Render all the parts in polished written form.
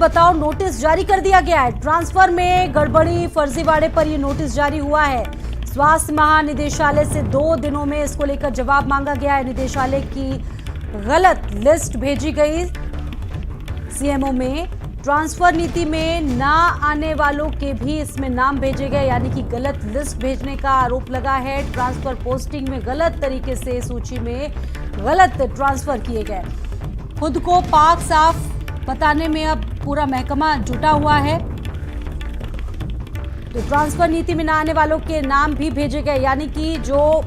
बताओ नोटिस जारी कर दिया गया है। ट्रांसफर में गड़बड़ी फर्जीवाड़े पर यह नोटिस जारी हुआ है। स्वास्थ्य महानिदेशालय से 2 दिनों में इसको लेकर जवाब मांगा गया है। निदेशालय की गलत लिस्ट भेजी गई सीएमओ में। ट्रांसफर नीति में ना आने वालों के भी इसमें नाम भेजे गए, यानी कि गलत लिस्ट भेजने का आरोप लगा है। ट्रांसफर पोस्टिंग में गलत तरीके से सूची में गलत ट्रांसफर किए गए। खुद को पाक साफ बताने में अब पूरा महकमा जुटा हुआ है। तो ट्रांसफर नीति में ना आने वालों के नाम भी भेजे गए, यानी कि जो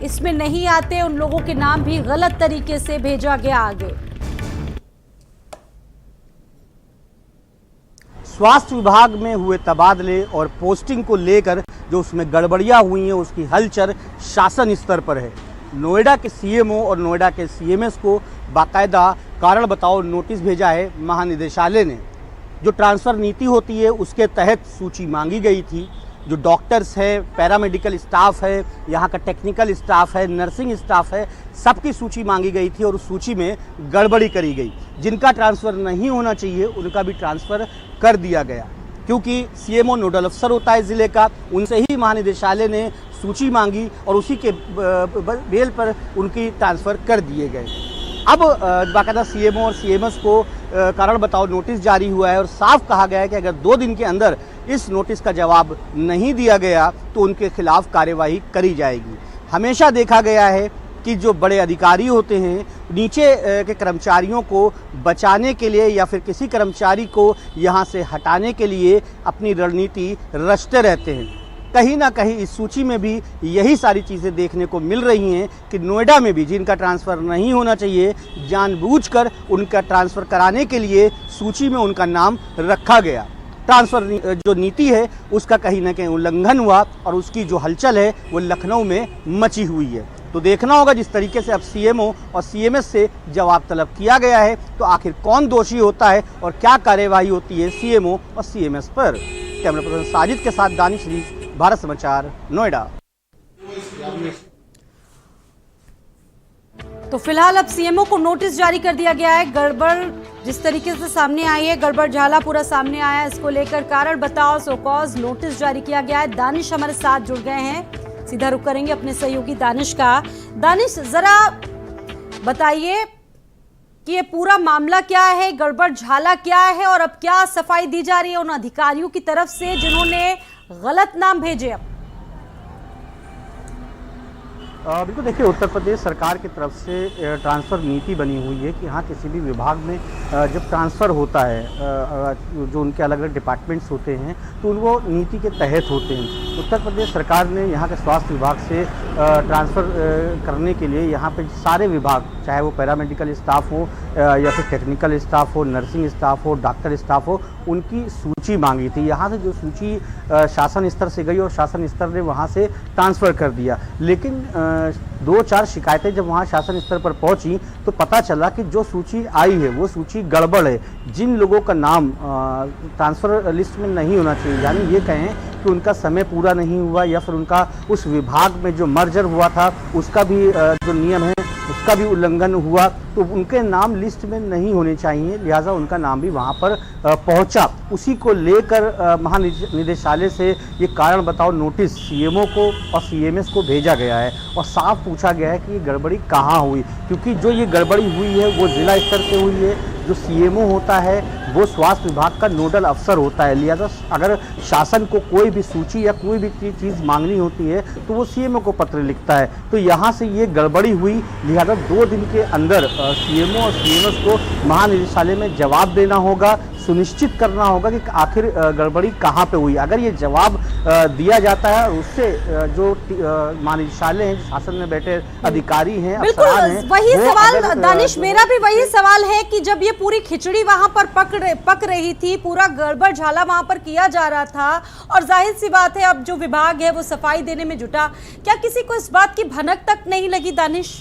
इसमें नहीं आते उन लोगों के नाम भी गलत तरीके से भेजा गया आगे। स्वास्थ्य विभाग में हुए तबादले और पोस्टिंग को लेकर जो उसमें गड़बड़ियां हुई हैं उसकी हलचल शासन स्तर पर है। नोएडा के सीएमओ और नोएडा के सीएमएस को बाकायदा कारण बताओ नोटिस भेजा है महानिदेशालय ने। जो ट्रांसफ़र नीति होती है उसके तहत सूची मांगी गई थी। जो डॉक्टर्स है, पैरामेडिकल स्टाफ है, यहाँ का टेक्निकल स्टाफ है, नर्सिंग स्टाफ है, सबकी सूची मांगी गई थी और उस सूची में गड़बड़ी करी गई। जिनका ट्रांसफ़र नहीं होना चाहिए उनका भी ट्रांसफ़र कर दिया गया, क्योंकि सीएमओ नोडल अफसर होता है ज़िले का। उनसे ही महानिदेशालय ने सूची मांगी और उसी के बेल पर उनकी ट्रांसफ़र कर दिए गए। अब बाकायदा सीएमओ और सीएमएस को कारण बताओ नोटिस जारी हुआ है और साफ कहा गया है कि अगर 2 दिन के अंदर इस नोटिस का जवाब नहीं दिया गया तो उनके खिलाफ कार्यवाही करी जाएगी। हमेशा देखा गया है कि जो बड़े अधिकारी होते हैं नीचे के कर्मचारियों को बचाने के लिए या फिर किसी कर्मचारी को यहाँ से हटाने के लिए अपनी रणनीति रचते रहते हैं। कहीं ना कहीं इस सूची में भी यही सारी चीज़ें देखने को मिल रही हैं कि नोएडा में भी जिनका ट्रांसफ़र नहीं होना चाहिए जानबूझकर उनका ट्रांसफ़र कराने के लिए सूची में उनका नाम रखा गया। ट्रांसफ़र जो नीति है उसका कहीं ना कहीं उल्लंघन हुआ और उसकी जो हलचल है वो लखनऊ में मची हुई है। तो देखना होगा जिस तरीके से अब सीएमओ और सीएमएस से जवाब तलब किया गया है तो आखिर कौन दोषी होता है और क्या कार्यवाही होती है सीएमओ और सीएमएस पर। कैमरा पर्सन साजिद के साथ दानिश रीस, भारत समाचार, नोएडा। तो फिलहाल अब सीएमओ को नोटिस जारी कर दिया गया है। गड़बड़ जिस तरीके से सामने आई है, गड़बड़ झाला पूरा सामने आया है, इसको लेकर कारण बताओ सो कॉज नोटिस जारी किया गया है। दानिश हमारे साथ जुड़ गए हैं, सीधा रुख करेंगे अपने सहयोगी दानिश का। दानिश, जरा बताइए कि ये पूरा मामला क्या है, गड़बड़ झाला क्या है और अब क्या सफाई दी जा रही है उन अधिकारियों की तरफ से जिन्होंने गलत नाम भेजे। अब बिल्कुल देखिए, उत्तर प्रदेश सरकार की तरफ से ट्रांसफ़र नीति बनी हुई है कि हाँ किसी भी विभाग में जब ट्रांसफ़र होता है जो उनके अलग अलग डिपार्टमेंट्स होते हैं तो वो नीति के तहत होते हैं। उत्तर प्रदेश सरकार ने यहाँ के स्वास्थ्य विभाग से ट्रांसफ़र करने के लिए यहाँ पे सारे विभाग, चाहे वो पैरामेडिकल स्टाफ हो या फिर टेक्निकल स्टाफ हो, नर्सिंग स्टाफ हो, डॉक्टर स्टाफ हो, उनकी सूची मांगी थी। यहाँ से जो सूची शासन स्तर से गई और शासन स्तर ने वहाँ से ट्रांसफ़र कर दिया। लेकिन 2-4 शिकायतें जब वहाँ शासन स्तर पर पहुँची तो पता चला कि जो सूची आई है वो सूची गड़बड़ है। जिन लोगों का नाम ट्रांसफ़र लिस्ट में नहीं होना चाहिए, यानी ये कहें कि उनका समय पूरा नहीं हुआ या फिर उनका उस विभाग में जो मर्जर हुआ था उसका भी जो नियम है उसका भी उल्लंघन हुआ, तो उनके नाम लिस्ट में नहीं होने चाहिए, लिहाजा उनका नाम भी वहाँ पर पहुँचा। उसी को लेकर महानिदेशालय से ये कारण बताओ नोटिस सीएमओ को और सीएमएस को भेजा गया है और साफ पूछा गया है कि ये गड़बड़ी कहाँ हुई, क्योंकि जो ये गड़बड़ी हुई है वो जिला स्तर से हुई है। जो सीएमओ होता है वो स्वास्थ्य विभाग का नोडल अफसर होता है, लिहाजा अगर शासन को कोई भी सूची या कोई भी चीज़ मांगनी होती है तो वो सीएमओ को पत्र लिखता है। तो यहाँ से ये गड़बड़ी हुई, लिहाजा 2 दिन के अंदर सीएमओ और सीएमएस को महानिदेशालय में जवाब देना होगा, सुनिश्चित करना होगा कि आखिर गड़बड़ी कहाँ पे हुई। अगर ये जवाब दिया जाता है और उससे जो महानिदेशालय हैं, शासन में बैठे अधिकारी हैं, अफसरान हैं, वही सवाल दानिश, मेरा भी वही सवाल है कि जब ये पूरी खिचड़ी वहां पर पक रही थी, पूरा गड़बड़ झाला वहां पर किया जा रहा था और जाहिर सी बात है अब जो विभाग है वो सफाई देने में जुटा, क्या किसी को इस बात की भनक तक नहीं लगी दानिश?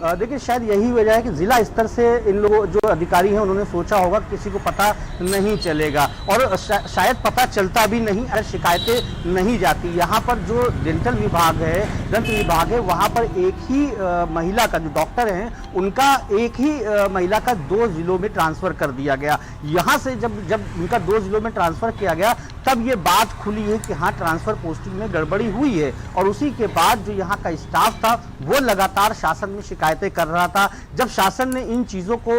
देखिए शायद यही वजह है कि जिला स्तर से इन लोगों जो अधिकारी हैं उन्होंने सोचा होगा किसी को पता नहीं चलेगा और शायद पता चलता भी नहीं अगर शिकायतें नहीं जाती। यहाँ पर जो डेंटल विभाग है, दंत विभाग है, वहाँ पर एक ही महिला का जो डॉक्टर हैं उनका एक ही महिला का 2 जिलों में ट्रांसफर कर दिया गया। यहाँ से जब उनका 2 जिलों में ट्रांसफर किया गया तब ये बात खुली है कि हाँ ट्रांसफर पोस्टिंग में गड़बड़ी हुई है और उसी के बाद जो यहाँ का स्टाफ था वो लगातार शासन में शिकायतें कर रहा था। जब शासन ने इन चीज़ों को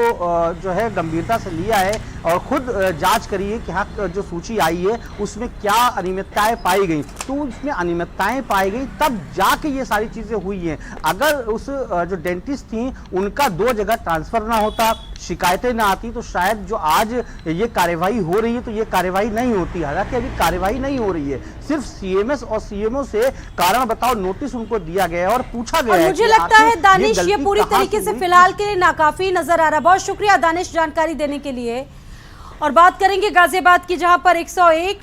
जो है गंभीरता से लिया है और खुद जांच करी है कि हाँ जो सूची आई है उसमें क्या अनियमितताएं पाई गई, तो उसमें अनियमितताएं पाई गई तब जाके ये सारी चीज़ें हुई हैं। अगर उस जो डेंटिस्ट थी उनका 2 जगह ट्रांसफर ना होता, शिकायतें ना आती, तो शायद जो आज ये कार्यवाही हो रही है तो ये कार्यवाही नहीं होती। हालांकि अभी कार्यवाही नहीं हो रही है, सिर्फ सीएमएस और सीएमओ से कारण बताओ नोटिस उनको दिया गया है और पूछा गया है। मुझे लगता है दानिश ये पूरी तरीके से फिलहाल के लिए नाकाफी नजर आ रहा है। बहुत शुक्रिया दानिश जानकारी देने के लिए। और बात करेंगे गाजियाबाद की, जहां पर 101